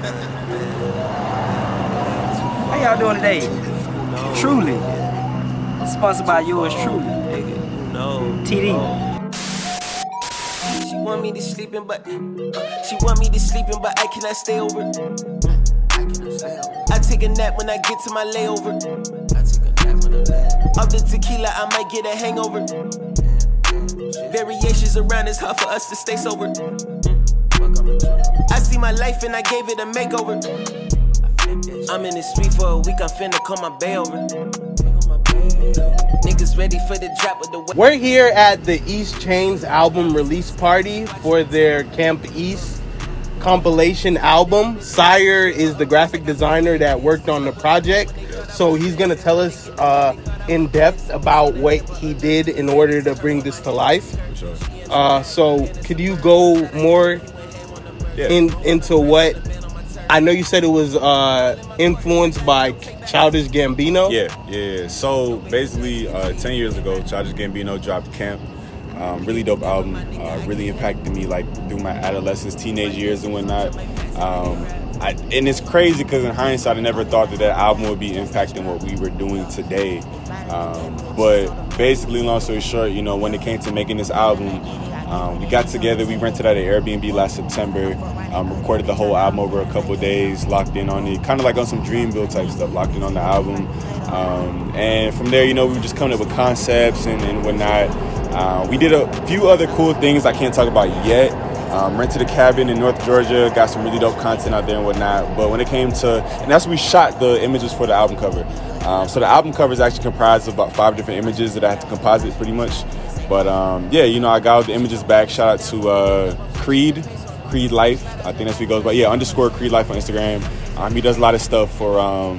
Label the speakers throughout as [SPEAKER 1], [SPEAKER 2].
[SPEAKER 1] How y'all doing today? Truly. Sponsored by yours truly. TD.
[SPEAKER 2] She want me to sleeping, but I cannot stay over. I take a nap when I get to my layover. Off the tequila, I might get a hangover. Variations around, it's hard for us to stay sober. I see my life and I gave it a makeover. I'm in the street for a week, I'm finna call my bay over. Niggas ready for the drop with the.
[SPEAKER 3] We're here at the East Chain's album release party for their Camp East compilation album. Sire is the graphic designer that worked on the project, so he's gonna tell us in depth about what he did in order to bring this to life. So could you go more into what? I know you said it was influenced by Childish Gambino.
[SPEAKER 4] Yeah. So basically, 10 years ago, Childish Gambino dropped Camp. Really dope album. Really impacted me like through my adolescence, teenage years and whatnot. And it's crazy because in hindsight, I never thought that album would be impacting what we were doing today. But basically, long story short, when it came to making this album, we got together, we rented out an Airbnb last September, recorded the whole album over a couple of days, locked in on it, kind of like on some Dreamville type stuff, locked in on the album. And from there, we were just coming up with concepts and whatnot. We did a few other cool things I can't talk about yet. Rented a cabin in North Georgia, got some really dope content out there and whatnot. But when it came to, and that's when we shot the images for the album cover. So the album cover is actually comprised of about 5 different images that I had to composite pretty much. But I got all the images back. Shout out to Creed Life. I think that's what he goes by. Yeah, _ Creed Life on Instagram. He does a lot of stuff for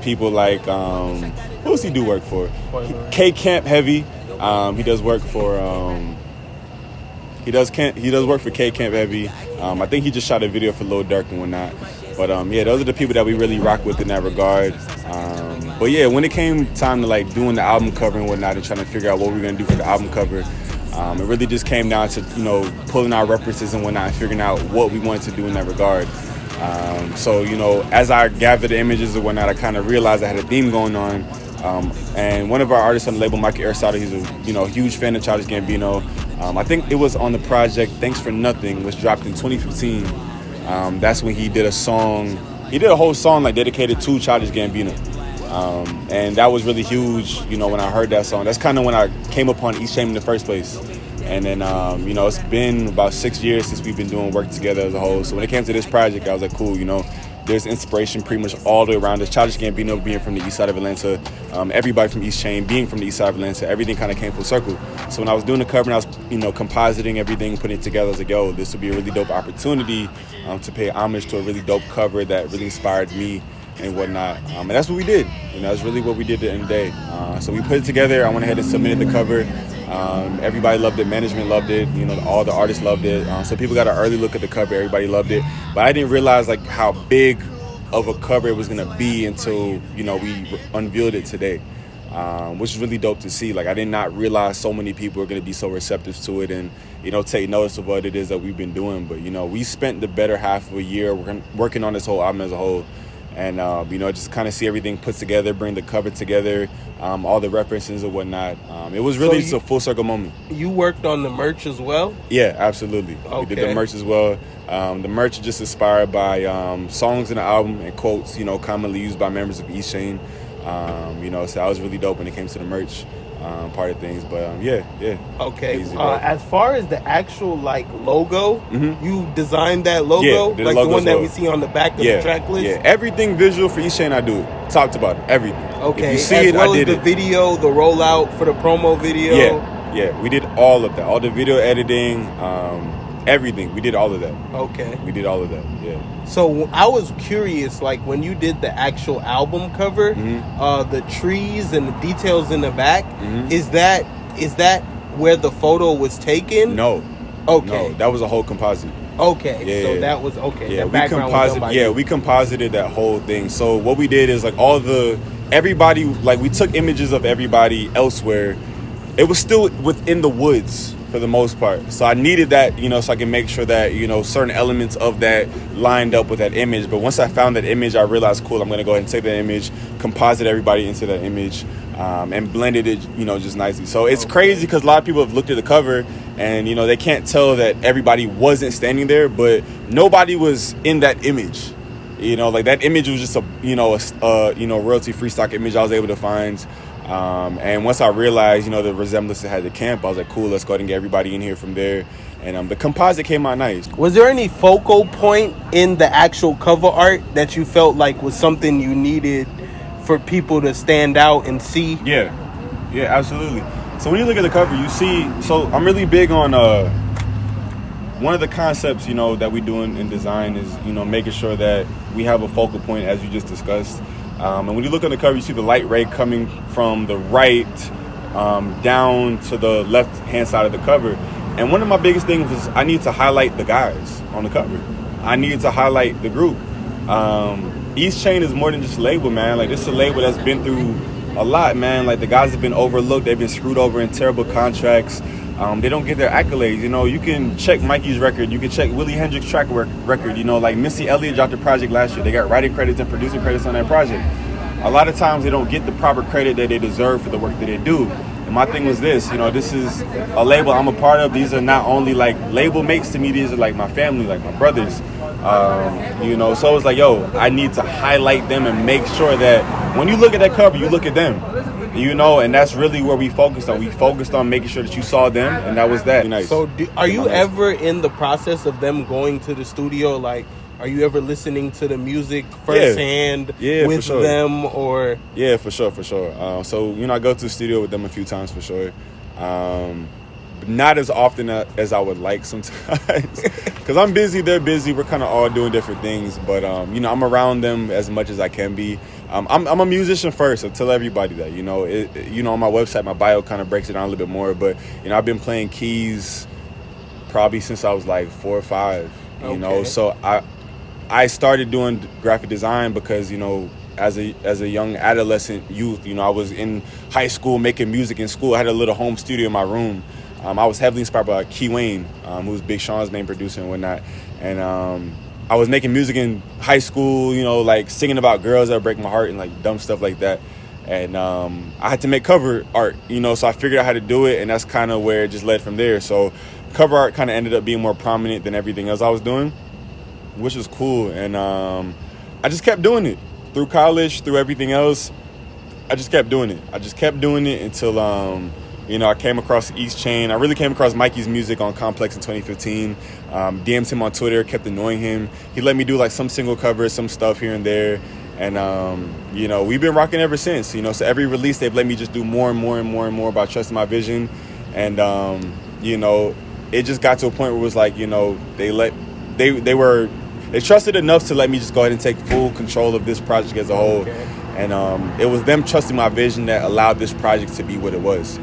[SPEAKER 4] people like, who does he do work for? K Camp Heavy. He does work for he does work for K Camp Heavy. I think he just shot a video for Lil Durk and whatnot. But those are the people that we really rock with in that regard. But yeah, when it came time to like doing the album cover and whatnot and trying to figure out what we were gonna do for the album cover, it really just came down to pulling our references and whatnot and figuring out what we wanted to do in that regard. So as I gathered the images and whatnot, I kind of realized I had a theme going on. And one of our artists on the label, Michael Aristotle, he's a huge fan of Childish Gambino. I think it was on the project Thanks for Nothing, was dropped in 2015. That's when he did a song. He did a whole song like dedicated to Childish Gambino. And that was really huge, when I heard that song. That's kind of when I came upon East Chain in the first place. And then, it's been about 6 years since we've been doing work together as a whole. So when it came to this project, I was like, cool, there's inspiration pretty much all the way around us. Childish Gambino being from the east side of Atlanta, everybody from East Chain being from the east side of Atlanta, everything kind of came full circle. So when I was doing the cover and I was, compositing everything, putting it together, I was like, yo, this would be a really dope opportunity to pay homage to a really dope cover that really inspired me and whatnot. And that's what we did. That's really what we did at the end of the day. So we put it together. I went ahead and submitted the cover. Everybody loved it. Management loved it. All the artists loved it. So people got an early look at the cover. Everybody loved it. But I didn't realize like how big of a cover it was gonna be until we unveiled it today, which is really dope to see. Like I did not realize so many people are gonna be so receptive to it and take notice of what it is that we've been doing. But we spent the better half of a year working on this whole album as a whole. And, just kind of see everything put together, bring the cover together, all the references and whatnot. It was really just a full circle moment.
[SPEAKER 3] You worked on the merch as well?
[SPEAKER 4] Yeah, absolutely.
[SPEAKER 3] Okay.
[SPEAKER 4] We did the merch as well. The merch is just inspired by songs in the album and quotes, commonly used by members of East Chain. So that was really dope when it came to the merch part of things. But yeah.
[SPEAKER 3] Okay.
[SPEAKER 4] Easy,
[SPEAKER 3] as far as the actual logo, you designed that logo,
[SPEAKER 4] yeah,
[SPEAKER 3] like the one that we see on the back of the track list.
[SPEAKER 4] Yeah, everything visual for East Chain, I do it. Talked about it, everything.
[SPEAKER 3] Okay.
[SPEAKER 4] If you see
[SPEAKER 3] as
[SPEAKER 4] it,
[SPEAKER 3] well
[SPEAKER 4] I did
[SPEAKER 3] as the video, the rollout for the promo video.
[SPEAKER 4] Yeah, we did all of that, all the video editing, everything. We did all of that.
[SPEAKER 3] Okay.
[SPEAKER 4] We did all of that. Yeah.
[SPEAKER 3] So I was curious, like when you did the actual album cover, the trees and the details in the back, is that where the photo was taken?
[SPEAKER 4] No.
[SPEAKER 3] Okay.
[SPEAKER 4] No, that was a whole composite.
[SPEAKER 3] Okay.
[SPEAKER 4] Yeah,
[SPEAKER 3] So
[SPEAKER 4] yeah.
[SPEAKER 3] that was okay.
[SPEAKER 4] Yeah,
[SPEAKER 3] the background was done by you.
[SPEAKER 4] we composited that whole thing. So what we did is like everybody, like we took images of everybody elsewhere. It was still within the woods for the most part. So I needed that, you know, so I can make sure that, you know, certain elements of that lined up with that image. But once I found that image, I realized, cool, I'm going to go ahead and take that image, composite everybody into that image, and blended it, you know, just nicely. So it's crazy because a lot of people have looked at the cover and, you know, they can't tell that everybody wasn't standing there, but nobody was in that image. You know, like that image was just a royalty-free stock image I was able to find. And once I realized, you know, the resemblance it had to camp, I was like, cool, let's go ahead and get everybody in here from there. And the composite came out nice.
[SPEAKER 3] Was there any focal point in the actual cover art that you felt like was something you needed for people to stand out and see?
[SPEAKER 4] Yeah, absolutely. So when you look at the cover, you see, so I'm really big on, one of the concepts, you know, that we do in design is, you know, making sure that we have a focal point, as you just discussed. And when you look on the cover, you see the light ray coming from the right down to the left-hand side of the cover. And one of my biggest things was I need to highlight the guys on the cover. I needed to highlight the group. East Chain is more than just a label, man. Like, this is a label that's been through a lot, man. Like, the guys have been overlooked. They've been screwed over in terrible contracts. They don't get their accolades. You know, you can check Mikey's record. You can check Willie Hendricks' track record. You know, like Missy Elliott dropped a project last year. They got writing credits and producing credits on that project. A lot of times they don't get the proper credit that they deserve for the work that they do. And my thing was this, you know, this is a label I'm a part of. These are not only like label mates to me, these are like my family, like my brothers. You know, so it was like, yo, I need to highlight them and make sure that when you look at that cover, you look at them. You know, and that's really where we focused on. We focused on making sure that you saw them, and that was that. Nice.
[SPEAKER 3] So are you ever in the process of them going to the studio? Like, are you ever listening to the music firsthand with
[SPEAKER 4] sure.
[SPEAKER 3] them? Or
[SPEAKER 4] Yeah, for sure. So, you know, I go to the studio with them a few times for sure. But not as often as I would like sometimes. Because I'm busy, they're busy. We're kind of all doing different things. But, you know, I'm around them as much as I can be. I'm a musician first, so tell everybody that, you know. You know, on my website, my bio kind of breaks it down a little bit more. But, you know, I've been playing keys probably since I was like 4 or 5, you know. So I started doing graphic design because, you know, as a young adolescent youth, you know, I was in high school making music in school. I had a little home studio in my room. I was heavily inspired by Key Wayne, who's Big Sean's main producer and whatnot. And I was making music in high school, you know, like singing about girls that break my heart and like dumb stuff like that. And I had to make cover art, you know, so I figured out how to do it, and that's kind of where it just led from there. So cover art kind of ended up being more prominent than everything else I was doing, which was cool. And I just kept doing it through college, through everything else. I just kept doing it until you know, I came across East Chain. I really came across Mikey's music on Complex in 2015. DM'd him on Twitter, kept annoying him. He let me do like some single covers, some stuff here and there. And, you know, we've been rocking ever since, you know. So every release, they've let me just do more and more about trusting my vision. And, you know, it just got to a point where it was like, you know, they trusted enough to let me just go ahead and take full control of this project as a whole. And it was them trusting my vision that allowed this project to be what it was.